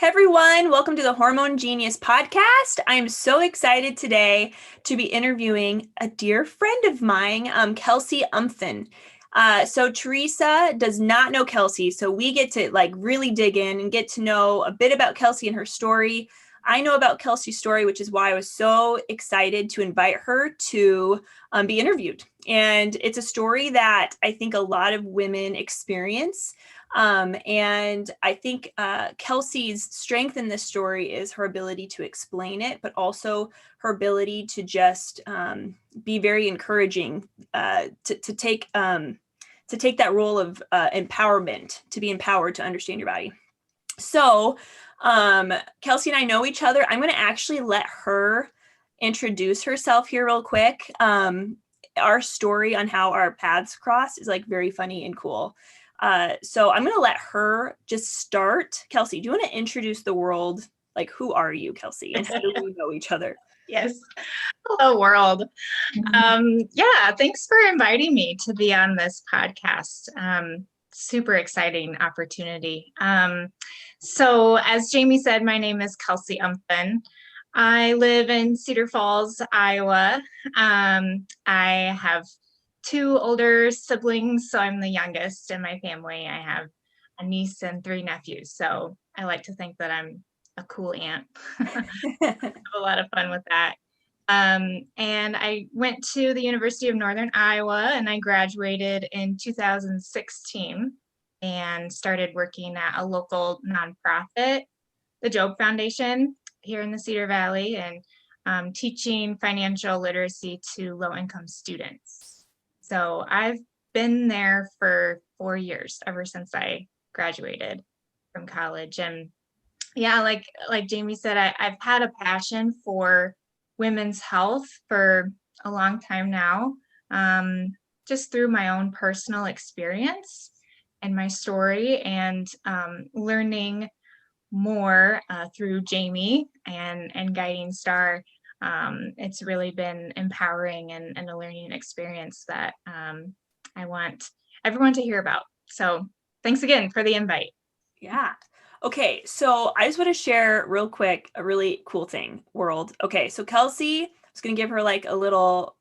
Hey everyone, welcome to the Hormone Genius podcast. I'm so excited today to be interviewing a dear friend of mine, Kelsey Umthun. So Teresa does not know Kelsey, so we get to really dig in and get to know a bit about Kelsey and her story. I know about Kelsey's story, which is why I was so excited to invite her to be interviewed. And it's a story that I think a lot of women experience. And I think Kelsey's strength in this story is her ability to explain it, but also her ability to just be very encouraging, to take that role of empowerment, to be empowered to understand your body. So Kelsey and I know each other. I'm going to actually let her introduce herself here real quick. Our story on how our paths crossed is very funny and cool. So I'm going to let her just start. Kelsey, do you want to introduce the world? Who are you, Kelsey? And how do we know each other? Yes. Hello, world. Thanks for inviting me to be on this podcast. Super exciting opportunity. So as Jamie said, my name is Kelsey Umthun. I live in Cedar Falls, Iowa. I have two older siblings, so I'm the youngest in my family. I have a niece and three nephews, so I like to think that I'm a cool aunt. I have a lot of fun with that. And I went to the University of Northern Iowa, and I graduated in 2016 and started working at a local nonprofit, the Job Foundation, here in the Cedar Valley, and teaching financial literacy to low-income students. So I've been there for 4 years, ever since I graduated from college. And yeah, like Jamie said, I've had a passion for women's health for a long time now, just through my own personal experience and my story, and learning more through Jamie and Guiding Star. It's really been empowering and a learning experience that I want everyone to hear about. So thanks again for the invite. Yeah. Okay, so I just want to share real quick a really cool thing, world. Okay, so Kelsey, I was going to give her a little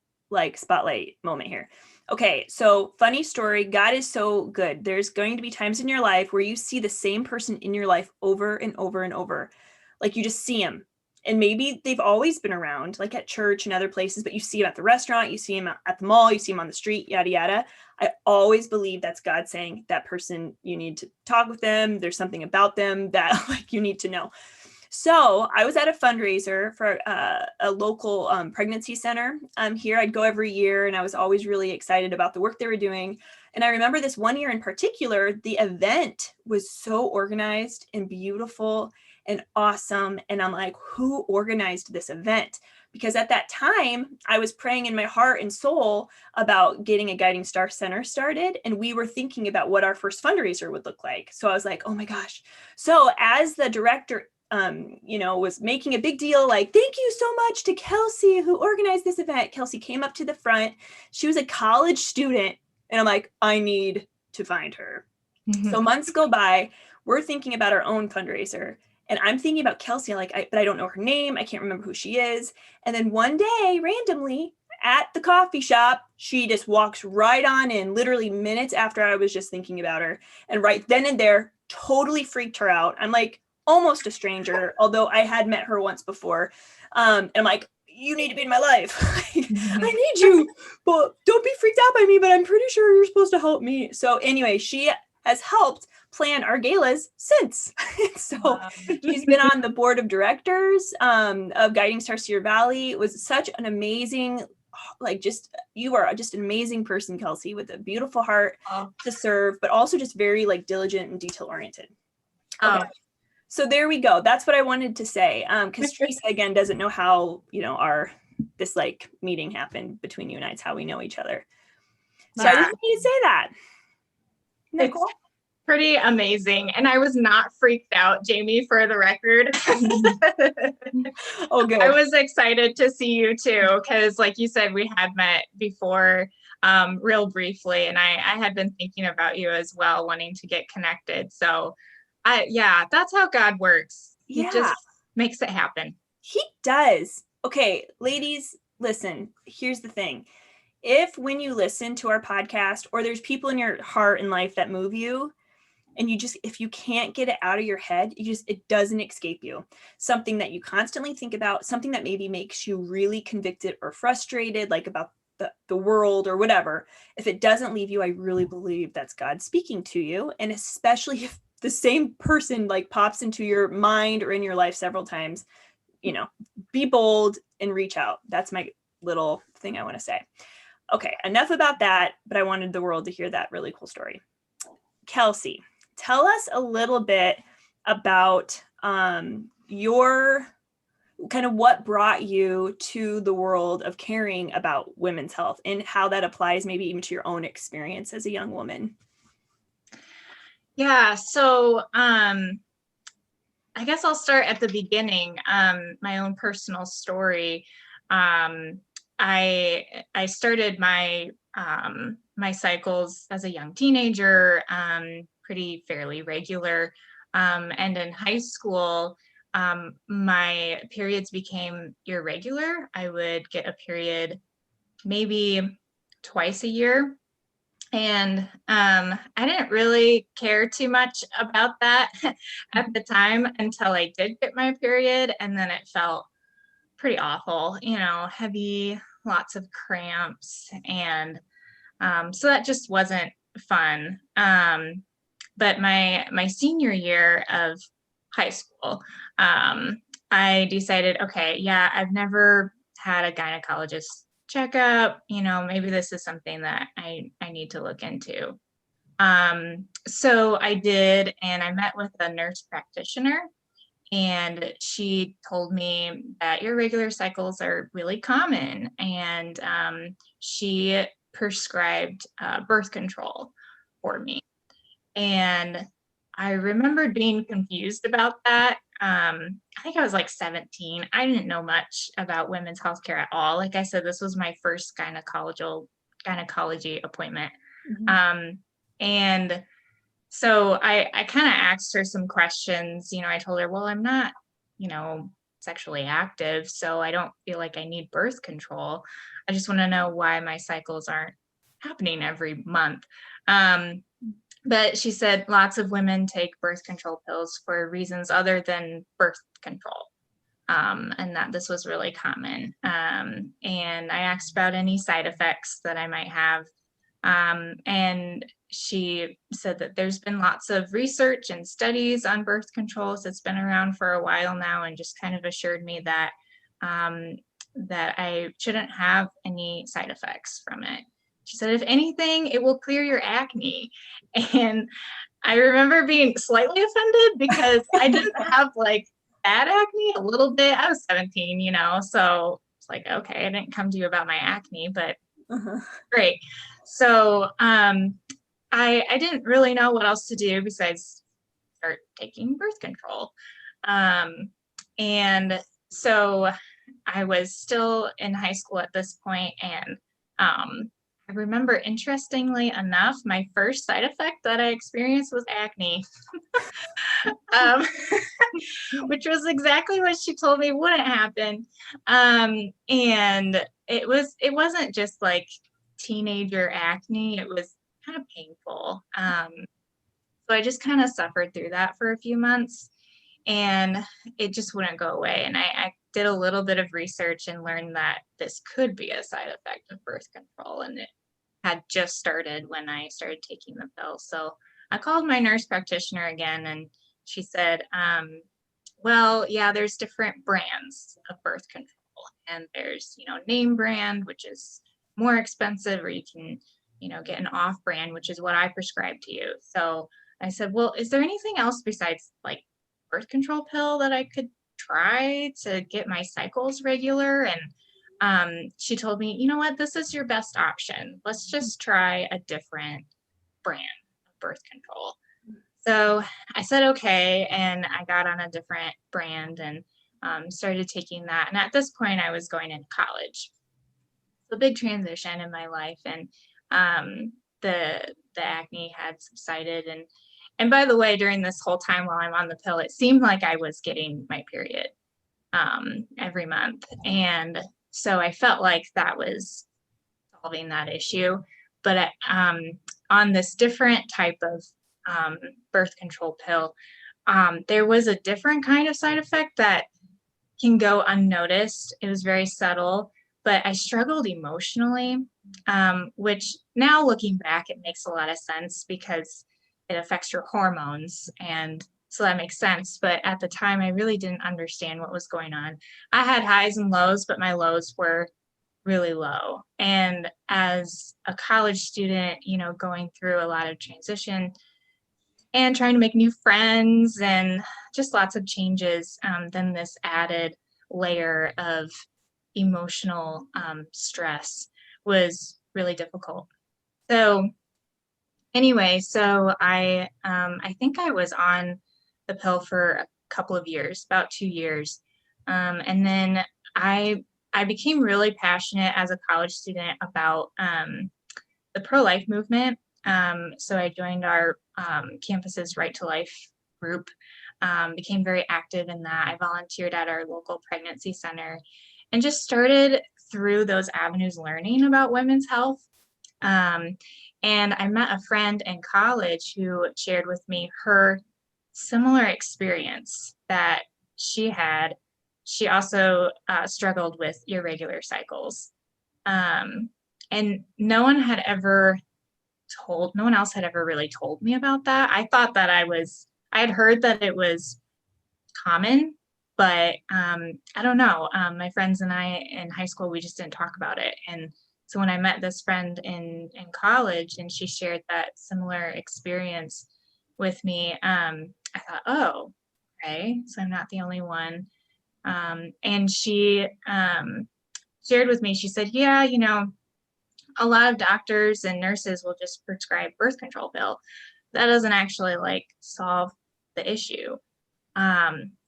spotlight moment here. Okay, so funny story. God is so good. There's going to be times in your life where you see the same person in your life over and over and over. You just see him. And maybe they've always been around, at church and other places, but you see him at the restaurant, you see him at the mall, you see him on the street, yada, yada. I always believe that's God saying that person, you need to talk with them. There's something about them that you need to know. So I was at a fundraiser for a local pregnancy center here. I'd go every year, and I was always really excited about the work they were doing. And I remember this one year in particular, the event was so organized and beautiful and awesome. And I'm like, who organized this event? Because at that time, I was praying in my heart and soul about getting a Guiding Star Center started. And we were thinking about what our first fundraiser would look like. So I was like, oh my gosh. So as the director was making a big deal, thank you so much to Kelsey who organized this event. Kelsey came up to the front. She was a college student. And I'm like, I need to find her. Mm-hmm. So months go by. We're thinking about our own fundraiser. And I'm thinking about Kelsey, but I don't know her name. I can't remember who she is. And then one day, randomly, at the coffee shop, she just walks right on in, literally minutes after I was just thinking about her. And right then and there, totally freaked her out. I'm almost a stranger, although I had met her once before. And I'm like, you need to be in my life. I need you, but don't be freaked out by me, but I'm pretty sure you're supposed to help me. So anyway, she has helped plan our galas since. So she's been on the board of directors of Guiding Star Cedar Valley. It was such an amazing, you are just an amazing person, Kelsey, with a beautiful heart to serve, but also just very diligent and detail oriented. Okay. So there we go. That's what I wanted to say. Because Teresa, again, doesn't know how, this meeting happened between you and I. It's how we know each other. So I just need to say that. Isn't that cool? Pretty amazing. And I was not freaked out, Jamie, for the record. Oh, good. I was excited to see you too, because like you said, we had met before real briefly, and I had been thinking about you as well, wanting to get connected. So that's how God works. He Yeah, just makes it happen. he does. Okay, ladies, listen, here's the thing. If when you listen to our podcast or there's people in your heart and life that move you, and if you can't get it out of your head, it doesn't escape you. Something that you constantly think about, something that maybe makes you really convicted or frustrated, like about the world or whatever. If it doesn't leave you, I really believe that's God speaking to you. And especially if the same person like pops into your mind or in your life several times, be bold and reach out. That's my little thing I want to say. Okay, enough about that, but I wanted the world to hear that really cool story. Kelsey, tell us a little bit about your kind of what brought you to the world of caring about women's health and how that applies maybe even to your own experience as a young woman. Yeah, so I guess I'll start at the beginning. My own personal story. I started my my cycles as a young teenager, pretty fairly regular, and in high school, my periods became irregular. I would get a period maybe twice a year. And I didn't really care too much about that at the time until I did get my period. And then it felt pretty awful, heavy, lots of cramps. And so that just wasn't fun. But my senior year of high school, I decided, okay, yeah, I've never had a gynecologist checkup. Maybe this is something that I need to look into. So I did, and I met with a nurse practitioner, and she told me that irregular cycles are really common, and she prescribed birth control for me. And I remembered being confused about that. I think I was like 17. I didn't know much about women's healthcare at all. Like I said, this was my first gynecology appointment. Mm-hmm. And so I kind of asked her some questions. I told her, well, I'm not, sexually active, so I don't feel like I need birth control. I just want to know why my cycles aren't happening every month. But she said lots of women take birth control pills for reasons other than birth control. And that this was really common. And I asked about any side effects that I might have. And she said that there's been lots of research and studies on birth control. So it's been around for a while now, and just kind of assured me that that I shouldn't have any side effects from it. She said, if anything, it will clear your acne. And I remember being slightly offended because I didn't have like bad acne, a little bit. I was 17, so it's like, okay, I didn't come to you about my acne, but great. So I didn't really know what else to do besides start taking birth control. And so I was still in high school at this point, and I remember, interestingly enough, my first side effect that I experienced was acne, which was exactly what she told me wouldn't happen. And it wasn't just like teenager acne; it was kind of painful. So I just kind of suffered through that for a few months, and it just wouldn't go away. And I did a little bit of research and learned that this could be a side effect of birth control, and it had just started when I started taking the pill. So I called my nurse practitioner again, and she said, well, yeah, there's different brands of birth control, and there's, name brand, which is more expensive, or you can, get an off brand, which is what I prescribe to you. So I said, well, is there anything else besides like birth control pill that I could try to get my cycles regular? And she told me, you know what, this is your best option. Let's just try a different brand of birth control. So I said, okay. And I got on a different brand and started taking that. And at this point, I was going into college. So big transition in my life. And the acne had subsided. And by the way, during this whole time while I'm on the pill, it seemed like I was getting my period every month. And so I felt like that was solving that issue. But on this different type of birth control pill, there was a different kind of side effect that can go unnoticed. It was very subtle, but I struggled emotionally, which now looking back, it makes a lot of sense because it affects your hormones. And so that makes sense. But at the time, I really didn't understand what was going on. I had highs and lows, but my lows were really low. And as a college student, going through a lot of transition and trying to make new friends and just lots of changes, then this added layer of emotional stress was really difficult. So anyway, so I think I was on the pill for a couple of years, about 2 years. And then I became really passionate as a college student about the ProLife movement. So I joined our campus's Right to Life group, became very active in that. I volunteered at our local pregnancy center and just started through those avenues learning about women's health. And I met a friend in college who shared with me her similar experience that she had. She also struggled with irregular cycles. And no one else had ever really told me about that. I thought that I had heard that it was common, but I don't know. My friends and I in high school, we just didn't talk about it. And so when I met this friend in college and she shared that similar experience with me, I thought, oh, okay, so I'm not the only one. And she shared with me, she said, yeah, a lot of doctors and nurses will just prescribe birth control pill. That doesn't actually solve the issue.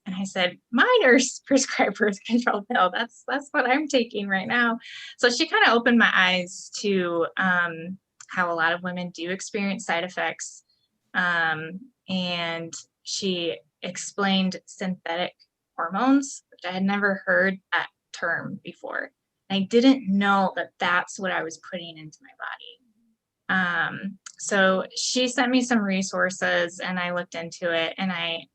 And I said, my nurse prescribed birth control pill. That's what I'm taking right now. So she kind of opened my eyes to how a lot of women do experience side effects. And she explained synthetic hormones, which I had never heard that term before. I didn't know that that's what I was putting into my body. So she sent me some resources and I looked into it and I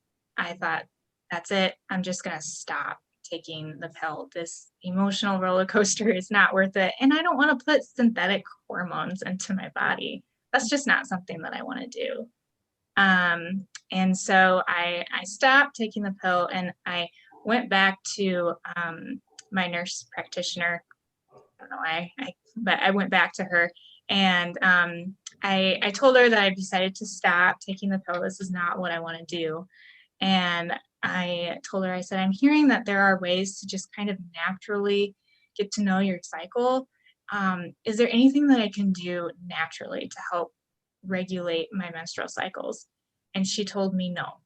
thought, that's it. I'm just going to stop taking the pill. This emotional roller coaster is not worth it. And I don't want to put synthetic hormones into my body. That's just not something that I want to do. And so I stopped taking the pill and I went back to my nurse practitioner. I don't know why, but I went back to her and I told her that I decided to stop taking the pill. This is not what I want to do. And I told her, I said, I'm hearing that there are ways to just kind of naturally get to know your cycle. Is there anything that I can do naturally to help regulate my menstrual cycles? And she told me no,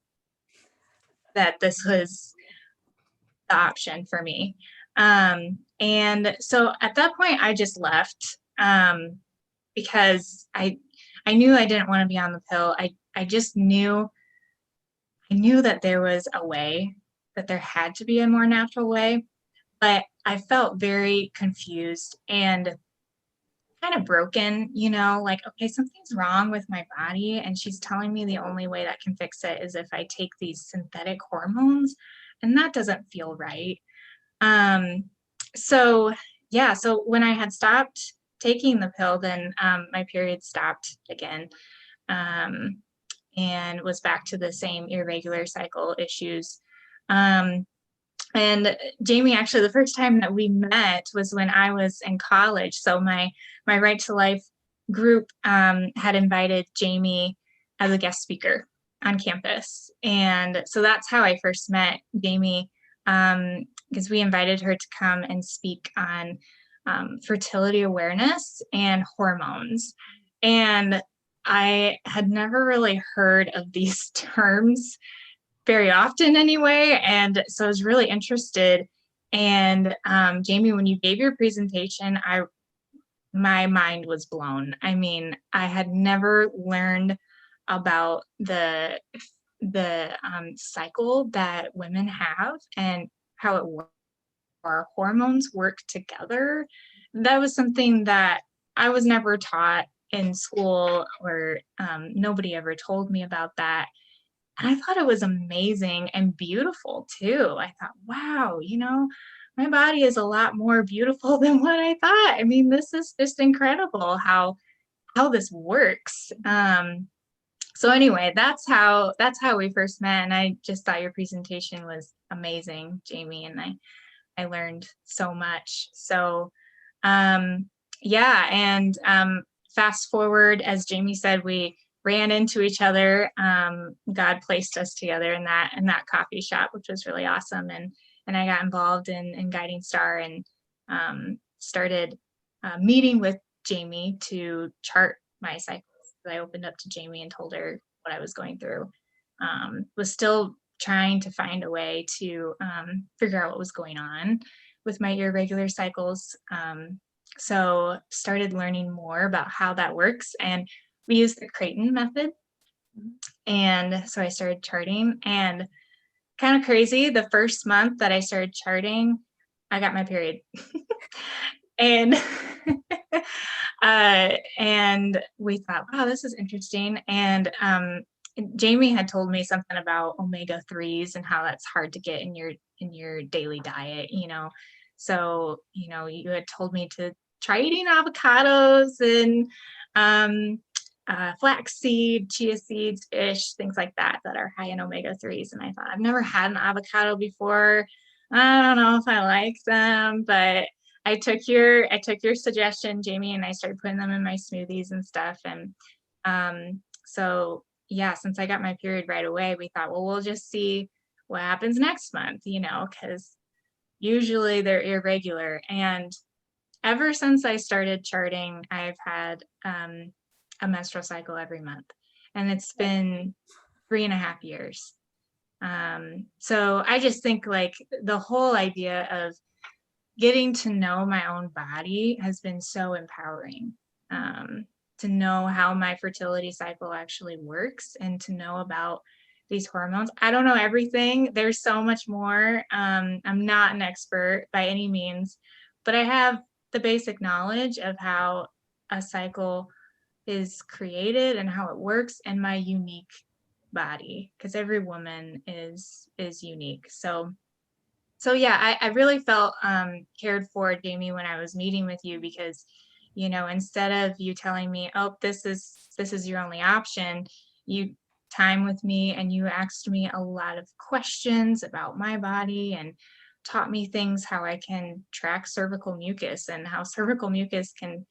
that this was the option for me. And so at that point, I just left because I knew I didn't want to be on the pill. I just knew that there was a way, that there had to be a more natural way, but I felt very confused and kind of broken, okay, something's wrong with my body. And she's telling me the only way that can fix it is if I take these synthetic hormones. And that doesn't feel right. So when I had stopped taking the pill, then my period stopped again. And was back to the same irregular cycle issues. And Jamie, actually, the first time that we met was when I was in college. So my Right to Life group had invited Jamie as a guest speaker on campus. And so that's how I first met Jamie, because we invited her to come and speak on fertility awareness and hormones. And I had never really heard of these terms very often anyway. And so I was really interested. And Jamie, when you gave your presentation, my mind was blown. I mean, I had never learned about the cycle that women have and how it works, our hormones work together. That was something that I was never taught in school, or nobody ever told me about that. And I thought it was amazing and beautiful too. I thought, wow, my body is a lot more beautiful than what I thought. I mean, this is just incredible how this works. So anyway, that's how we first met. And I just thought your presentation was amazing, Jamie, and I learned so much. So yeah, and fast forward, as Jamie said, we ran into each other. God placed us together in that coffee shop, which was really awesome. And I got involved in Guiding Star and started meeting with Jamie to chart my cycles. I opened up to Jamie and told her what I was going through. Was still trying to find a way to figure out what was going on with my irregular cycles. So started learning more about how that works. And we use the Creighton method. And so I started charting, and kind of crazy, the first month that I started charting, I got my period. And and we thought, wow, this is interesting. And Jamie had told me something about omega-3s and how that's hard to get in your daily diet, So, you had told me to try eating avocados and flaxseed, chia seeds, fish, things like that are high in omega-3s. And I thought, I've never had an avocado before. I don't know if I like them, but I took your suggestion, Jamie, and I started putting them in my smoothies and stuff. And so yeah, since I got my period right away, we thought, well, we'll just see what happens next month, because usually they're irregular. And ever since I started charting, I've had a menstrual cycle every month, and it's been 3.5 years. So I just think like the whole idea of getting to know my own body has been so empowering, to know how my fertility cycle actually works and to know about these hormones. I don't know everything. There's so much more. I'm not an expert by any means, but I have the basic knowledge of how a cycle is created and how it works in my unique body, because every woman is unique. So yeah, I really felt cared for, Jamie, when I was meeting with you, because instead of you telling me, oh, this is your only option, you time with me and you asked me a lot of questions about my body and taught me things, how I can track cervical mucus and how cervical mucus can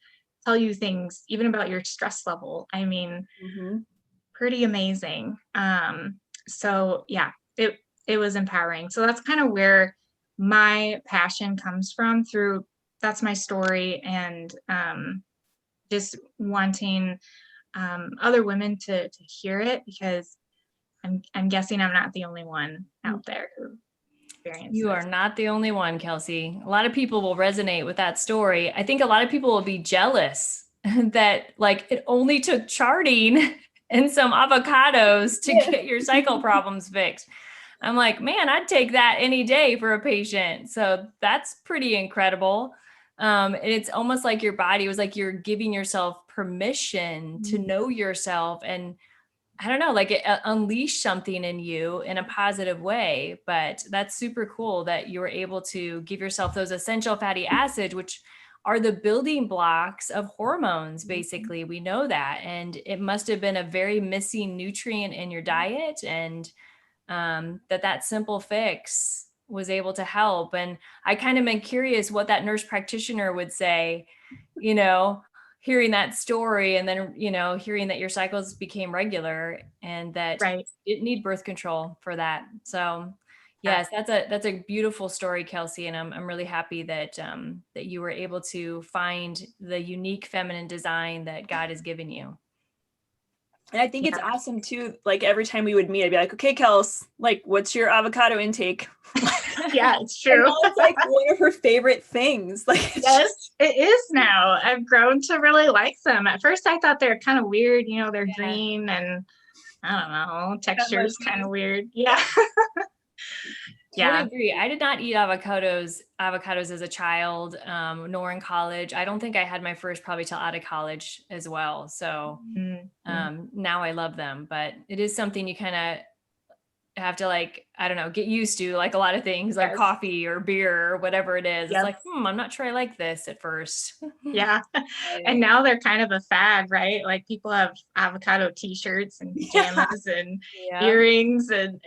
tell you things even about your stress level. I mean, pretty amazing. So yeah, it was empowering. So that's kind of where my passion comes from. That's my story, and just wanting other women to hear it, because I'm guessing I'm not the only one out there who experiences. You are not the only one, Kelsey. A lot of people will resonate with that story. I think a lot of people will be jealous that like it only took charting and some avocados to get your cycle problems fixed. I'm like, man, I'd take that any day for a patient. So that's pretty incredible. It's almost like your body was like, you're giving yourself permission to know yourself. And I don't know, like it unleashed something in you in a positive way. But that's super cool that you were able to give yourself those essential fatty acids, which are the building blocks of hormones. Basically, we know that. And it must have been a very missing nutrient in your diet, and that simple fix was able to help. And I kind of been curious what that nurse practitioner would say, hearing that story, and then, hearing that your cycles became regular and that you didn't need birth control for that. So yes, that's a beautiful story, Kelsey. And I'm really happy that you were able to find the unique feminine design that God has given you. And I think it's awesome too. Like every time we would meet, I'd be like, okay, Kels, like, what's your avocado intake? Yeah, it's true. It's like one of her favorite things. Like, yes, it is now. I've grown to really like them. At first I thought they were kind of weird, they're green and I don't know, texture is kind of weird. Yeah. Totally agree. I did not eat avocados as a child, nor in college. I don't think I had my first probably till out of college as well. So now I love them, but it is something you kind of have to like, I don't know, get used to, like a lot of things like coffee or beer or whatever it is. It's like, I'm not sure I like this at first. Yeah. And now they're kind of a fad, right? Like people have avocado t-shirts and pajamas and earrings and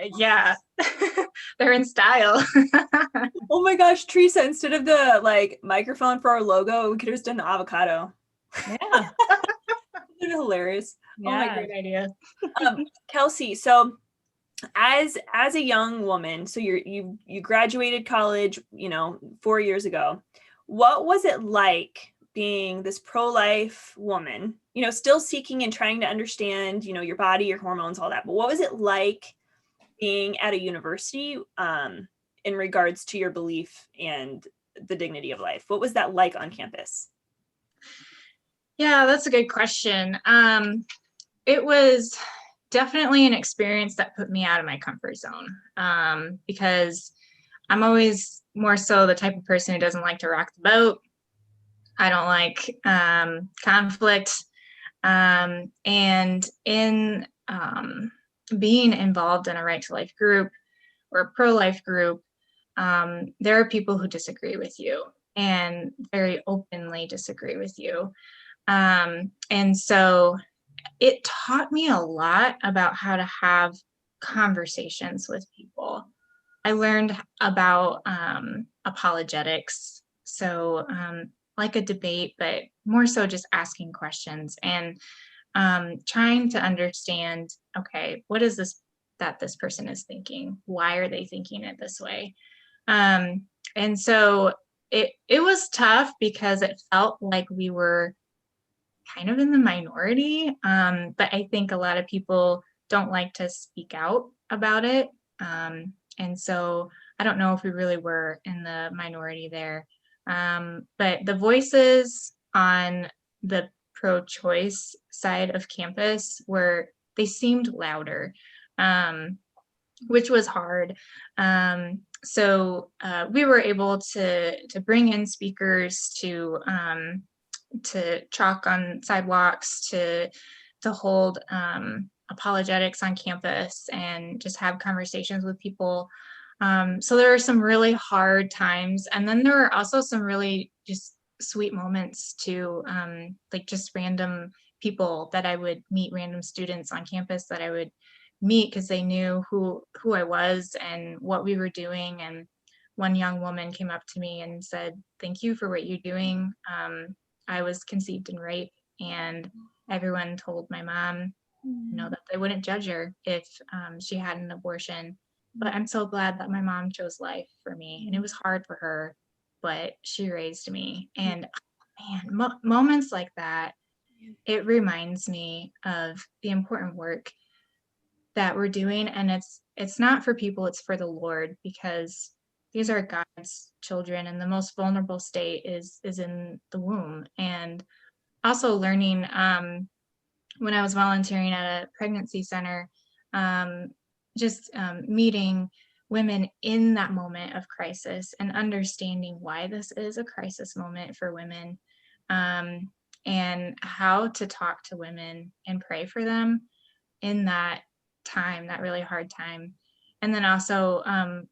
they're in style. Oh my gosh, Teresa, instead of the like microphone for our logo, we could have just done the avocado. Yeah. Hilarious. Yeah. Oh my, great idea. Kelsey, so as a young woman, so you graduated college, 4 years ago. What was it like being this pro-life woman, still seeking and trying to understand, your body, your hormones, all that. But what was it like being at a university in regards to your belief and the dignity of life? What was that like on campus? Yeah, that's a good question. It was definitely an experience that put me out of my comfort zone because I'm always more so the type of person who doesn't like to rock the boat. I don't like conflict. And in being involved in a right to life group or a pro-life group, there are people who disagree with you and very openly disagree with you. And so it taught me a lot about how to have conversations with people. I learned about apologetics. So like a debate, but more so just asking questions and trying to understand, okay, what is this that this person is thinking? Why are they thinking it this way? And so it was tough because it felt like we were kind of in the minority. But I think a lot of people don't like to speak out about it. And so I don't know if we really were in the minority there. But the voices on the pro-choice side of campus they seemed louder, which was hard. So we were able to bring in speakers to chalk on sidewalks, to hold apologetics on campus and just have conversations with people. So there are some really hard times. And then there were also some really just sweet moments too, like just random people that I would meet, random students on campus that I would meet because they knew who I was and what we were doing. And one young woman came up to me and said, "Thank you for what you're doing. I was conceived in rape, and everyone told my mom, that they wouldn't judge her if she had an abortion. But I'm so glad that my mom chose life for me. And it was hard for her, but she raised me." And man, moments like that, it reminds me of the important work that we're doing. And it's not for people, it's for the Lord, because these are God's children, and the most vulnerable state is in the womb. And also learning, when I was volunteering at a pregnancy center, meeting women in that moment of crisis and understanding why this is a crisis moment for women, and how to talk to women and pray for them in that time, that really hard time. And then also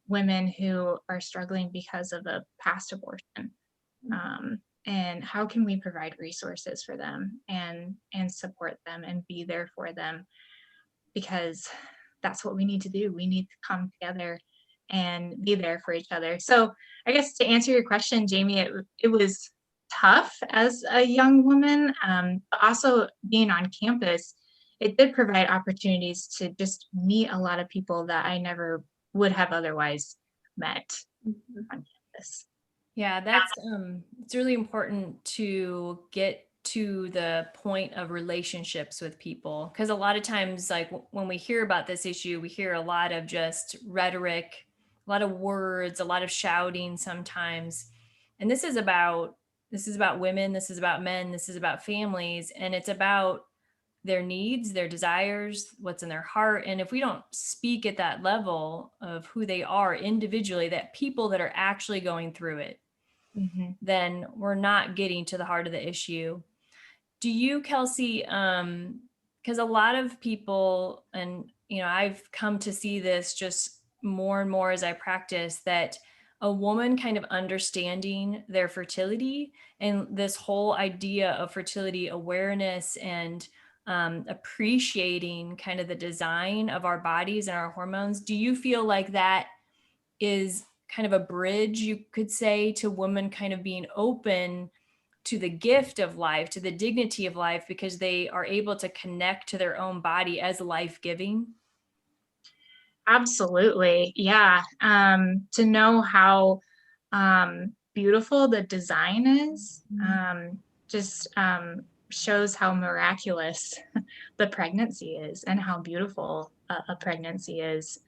women who are struggling because of a past abortion. And how can we provide resources for them and support them and be there for them? Because that's what we need to do. We need to come together and be there for each other. So I guess to answer your question, Jamie, it was tough as a young woman, but also being on campus, it did provide opportunities to just meet a lot of people that I never would have otherwise met on campus. Yeah, that's it's really important to get to the point of relationships with people, because a lot of times, like when we hear about this issue, we hear a lot of just rhetoric, a lot of words, a lot of shouting sometimes. And this is about women, this is about men, this is about families, and it's about their needs, their desires, what's in their heart. And if we don't speak at that level of who they are individually, that people that are actually going through it, then we're not getting to the heart of the issue. Do you, Kelsey, because a lot of people, and I've come to see this just more and more as I practice, that a woman kind of understanding their fertility and this whole idea of fertility awareness and appreciating kind of the design of our bodies and our hormones. Do you feel like that is kind of a bridge, you could say, to women kind of being open to the gift of life, to the dignity of life, because they are able to connect to their own body as life-giving? Absolutely. Yeah. To know how beautiful the design is, just shows how miraculous the pregnancy is and how beautiful a pregnancy is.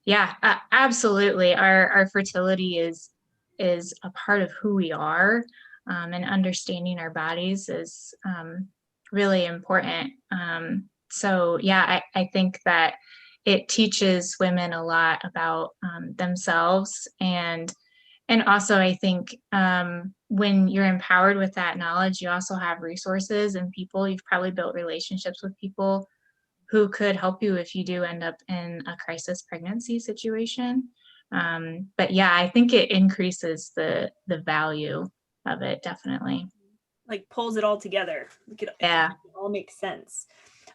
Yeah, absolutely. Our fertility is a part of who we are, and understanding our bodies is really important. So yeah, I think that it teaches women a lot about themselves, and also I think when you're empowered with that knowledge, you also have resources and people. You've probably built relationships with people who could help you if you do end up in a crisis pregnancy situation. But yeah, I think it increases the value of it, definitely. Like pulls it all together. Yeah. It all makes sense.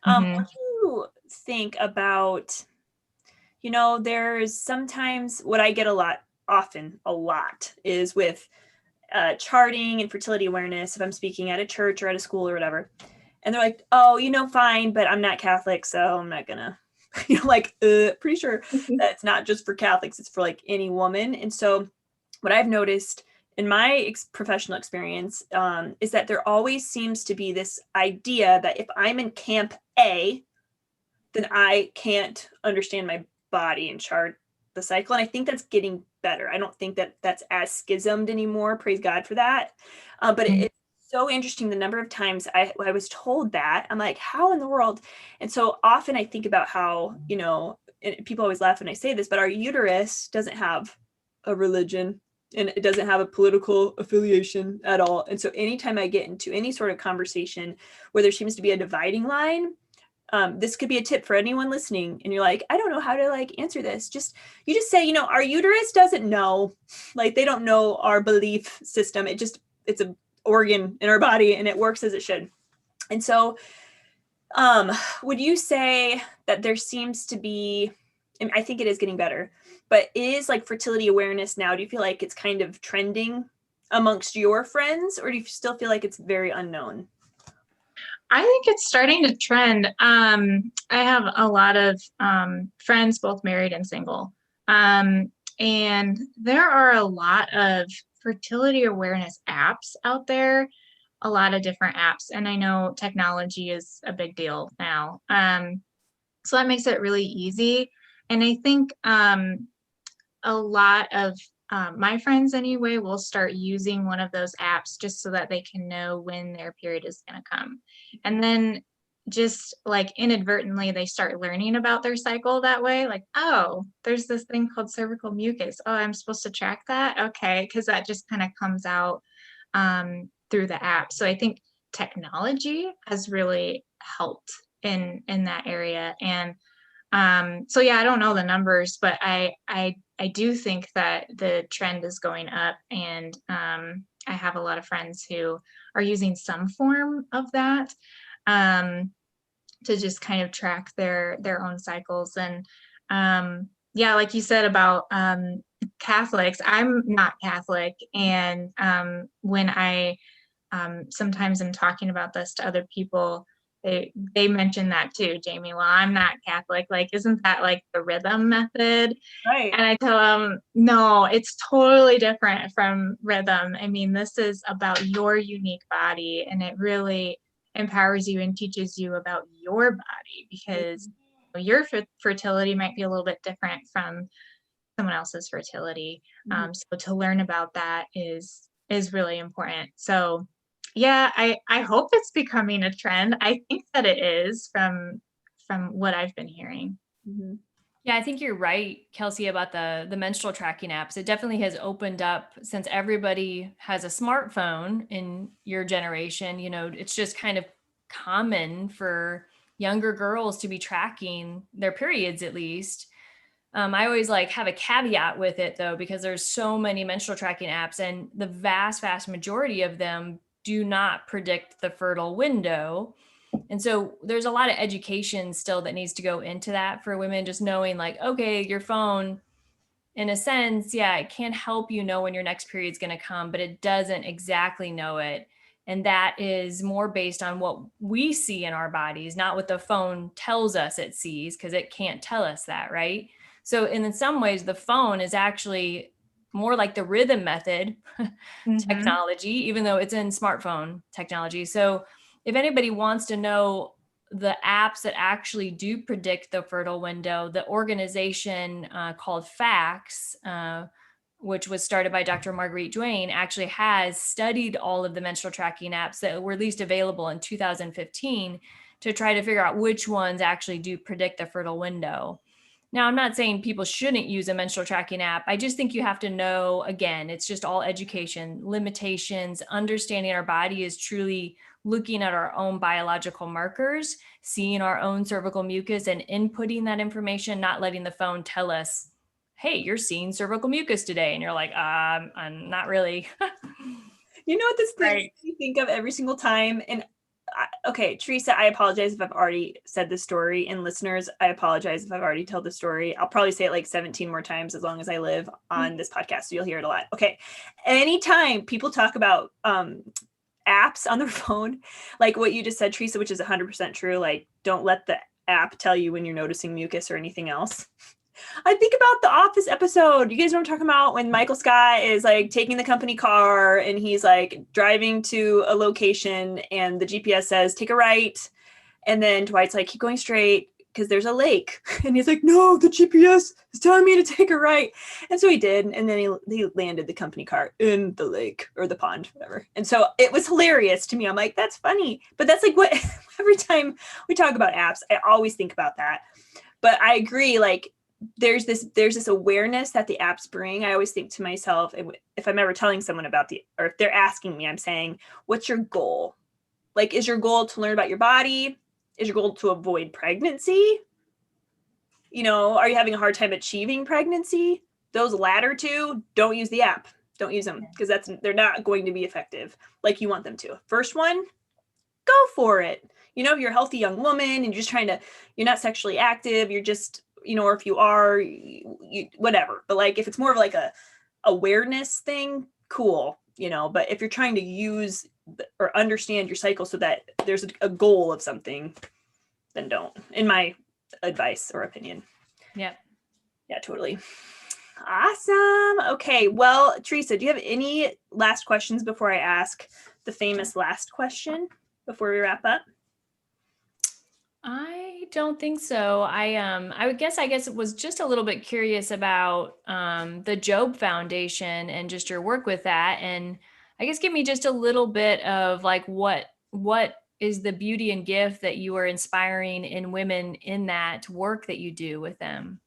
Mhm. What do you think about, there's sometimes what I get a lot is with charting and fertility awareness, if I'm speaking at a church or at a school or whatever. And they're like, oh, fine, but I'm not Catholic, so I'm not gonna, pretty sure that it's not just for Catholics, it's for like any woman. And so what I've noticed in my professional experience is that there always seems to be this idea that if I'm in camp A, then I can't understand my body and chart the cycle. And I think that's getting better. I don't think that that's as schismed anymore. Praise God for that. But it's so interesting the number of times I was told that. I'm like, how in the world? And so often I think about how, and people always laugh when I say this, but our uterus doesn't have a religion and it doesn't have a political affiliation at all. And so anytime I get into any sort of conversation where there seems to be a dividing line, this could be a tip for anyone listening. And you're like, I don't know how to answer this. You just say, our uterus doesn't know, they don't know our belief system. It's an organ in our body and it works as it should. And so, would you say that there seems to be, and I think it is getting better, but is fertility awareness now, do you feel like it's kind of trending amongst your friends, or do you still feel like it's very unknown? I think it's starting to trend. I have a lot of friends, both married and single. And there are a lot of fertility awareness apps out there, a lot of different apps. And I know technology is a big deal now. So that makes it really easy. And I think a lot of my friends anyway will start using one of those apps just so that they can know when their period is going to come. And then just inadvertently, they start learning about their cycle that way. Oh, there's this thing called cervical mucus. Oh, I'm supposed to track that? Okay. Because that just kind of comes out through the app. So I think technology has really helped in that area. And so yeah, I don't know the numbers, but I do think that the trend is going up, and I have a lot of friends who are using some form of that to just kind of track their own cycles. And yeah, like you said about Catholics, I'm not Catholic, and when I sometimes am talking about this to other people, they mention that too, Jamie. Well, I'm not Catholic. Isn't that the rhythm method? Right. And I tell them, no, it's totally different from rhythm. I mean, this is about your unique body, and it really empowers you and teaches you about your body, because your fertility might be a little bit different from someone else's fertility. So to learn about that is really important. So Yeah, I hope it's becoming a trend. I think that it is from what I've been hearing. Mm-hmm. Yeah, I think you're right, Kelsey, about the menstrual tracking apps. It definitely has opened up since everybody has a smartphone in your generation. You know, it's just kind of common for younger girls to be tracking their periods at least. I always like have a caveat with it though, because there's so many menstrual tracking apps and the vast majority of them do not predict the fertile window. And so there's a lot of education still that needs to go into that for women, just knowing like, okay, your phone, in a sense, yeah, it can help you know when your next period's going to come, but it doesn't exactly know it. And that is more based on what we see in our bodies, not what the phone tells us it sees, because it can't tell us that, right? So in some ways, the phone is actually more like the rhythm method technology, even though it's in smartphone technology. So if anybody wants to know the apps that actually do predict the fertile window, the organization called FACS, which was started by Dr. Marguerite Duane, actually has studied all of the menstrual tracking apps that were released available in 2015 to try to figure out which ones actually do predict the fertile window. Now, I'm not saying people shouldn't use a menstrual tracking app. I just think you have to know, again, it's just all education, limitations, understanding our body is truly looking at our own biological markers, seeing our own cervical mucus and inputting that information, not letting the phone tell us, hey, you're seeing cervical mucus today. And you're like, I'm not really. You know what this thing Right. makes me think of every single time? And okay, Teresa, I apologize if I've already said this story. And listeners, I apologize if I've already told the story. I'll probably say it like 17 more times as long as I live on this podcast. So you'll hear it a lot. Okay. Anytime people talk about apps on their phone, like what you just said, Teresa, which is 100% true, like don't let the app tell you when you're noticing mucus or anything else. I think about the Office episode. You guys know what I'm talking about? When Michael Scott is like taking the company car and he's like driving to a location and the GPS says, take a right. And then Dwight's like, keep going straight because there's a lake. And he's like, no, the GPS is telling me to take a right. And so he did. And then he landed the company car in the lake or the pond, whatever. And so it was hilarious to me. I'm like, that's funny. But that's like what every time we talk about apps, I always think about that. But I agree, like, there's this awareness that the apps bring. I always think to myself, if I'm ever telling someone about or if they're asking me, I'm saying, what's your goal? Like, is your goal to learn about your body? Is your goal to avoid pregnancy? You know, are you having a hard time achieving pregnancy? Those latter two, don't use the app. Don't use them because they're not going to be effective like you want them to. First one, go for it. You know, if you're a healthy young woman and you're just you're not sexually active, you're just, you know, or if you are, whatever. But like, if it's more of like a awareness thing, cool, you know. But if you're trying to use or understand your cycle so that there's a goal of something, then don't, in my advice or opinion. Yep. Yeah, totally. Awesome. Okay. Well, Teresa, do you have any last questions before I ask the famous last question before we wrap up? I don't think so. I guess was just a little bit curious about the Job Foundation and just your work with that. And I guess give me just a little bit of like what is the beauty and gift that you are inspiring in women in that work that you do with them?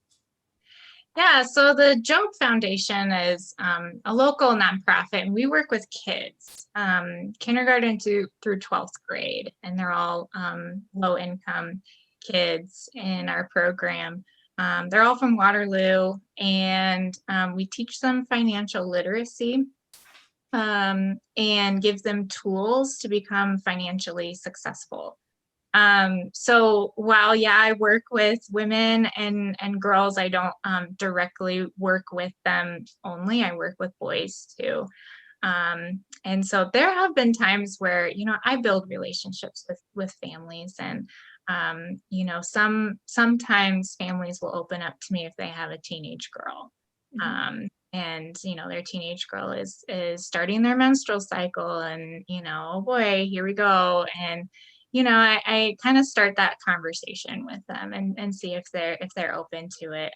Yeah, so the Job Foundation is a local nonprofit, and we work with kids, kindergarten through 12th grade, and they're all low-income kids in our program. They're all from Waterloo, and we teach them financial literacy and give them tools to become financially successful. So while, yeah, I work with women and girls, I don't directly work with them only. I work with boys too. And so there have been times where, you know, I build relationships with families, and you know, sometimes families will open up to me if they have a teenage girl. And you know, their teenage girl is starting their menstrual cycle, and you know, oh boy, here we go. And you know, I kind of start that conversation with them and see if they're open to it.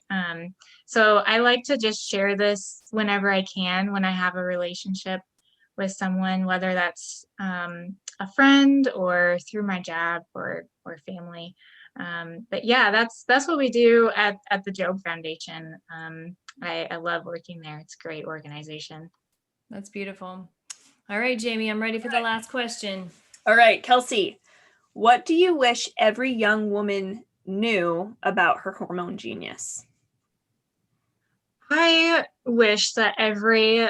So I like to just share this whenever I can, when I have a relationship with someone, whether that's a friend or through my job or family. But yeah, that's what we do at the Job Foundation. I love working there. It's a great organization. That's beautiful. All right, Jamie, I'm ready for the last question. All right, Kelsey, what do you wish every young woman knew about her hormone genius? I wish that every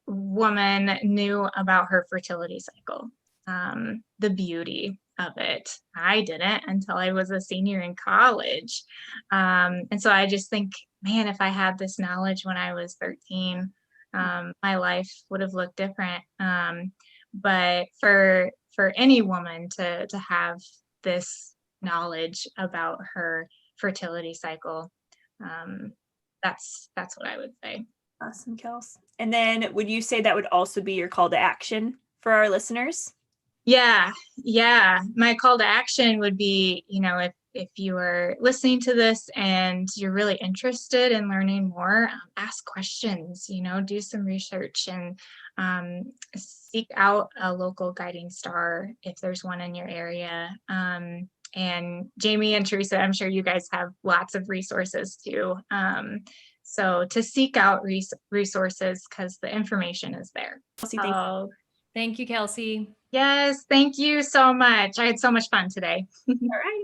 woman knew about her fertility cycle, the beauty of it. I didn't until I was a senior in college. And so I just think, man, if I had this knowledge when I was 13, my life would have looked different. But for any woman to have this knowledge about her fertility cycle, that's what I would say. Awesome, Kels. And then would you say that would also be your call to action for our listeners? Yeah. My call to action would be, if you are listening to this and you're really interested in learning more, ask questions, do some research and seek out a local guiding star if there's one in your area. And Jamie and Teresa, I'm sure you guys have lots of resources too. So to seek out resources because the information is there. Kelsey, Thank you, Kelsey. Yes, thank you so much. I had so much fun today. All right.